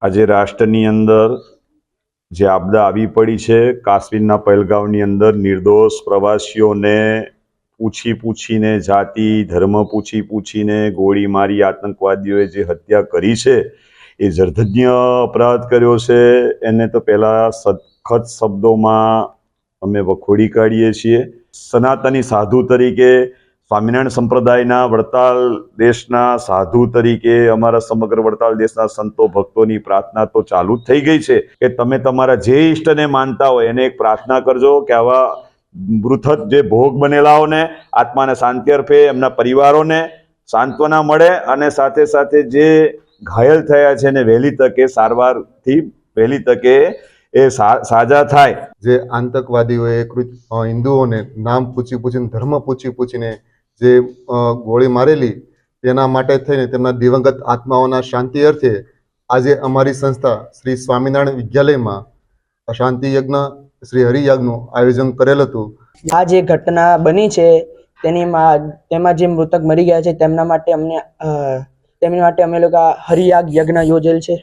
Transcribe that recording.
આજે રાષ્ટ્રની અંદર જે આપદા આવી પડી છે, કાશ્મીરના પહેલગામની અંદર નિર્દોષ પ્રવાસીઓને પૂછીને જાતિ ધર્મ પૂછીને ગોળી મારી આતંકવાદીઓએ જે હત્યા કરી છે, એ જર્જન્ય અપરાધ કર્યો છે. એને તો પહેલાં સખત શબ્દોમાં અમે વખોડી કાઢીએ છીએ. સનાતની સાધુ તરીકે, સ્વામિનારાયણ સંપ્રદાયના વડતાલ દેશના સાધુ તરીકે અમારા સમગ્ર વડતાલ દેશના સંતો ભક્તોની પ્રાર્થના તો ચાલુ જ થઈ ગઈ છે કે તમે તમારા જે ઈષ્ટને માનતા હોય એને એક પ્રાર્થના કરજો કે આવા મૃતક જે ભોગ બનેલાઓને આત્માને શાંતિ અર્પે, એમના પરિવારોને સાંત્વના મળે અને સાથે સાથે જે ઘાયલ થયા છે એને વહેલી તકે સારવારથી વહેલી તકે એ સાજા થાય. જે આતંકવાદીઓએ હિન્દુઓને નામ પૂછીને ધર્મ પૂછીને જે ગોળી મારેલી, તેના માટે થઈને તેમના દિવંગત આત્માઓના શાંતિ અર્થે આજે અમારી સંસ્થા શ્રી સ્વામિનારાયણ વિદ્યાલયમાં શાંતિ યજ્ઞ શ્રી હરિયજ્ઞનું આયોજન કરેલ હતું. આ જે ઘટના બની છે તેમાં જે મૃતક મરી ગયા છે તેમના માટે અમે લોકો હરિયાગ યજ્ઞ યોજેલ છે.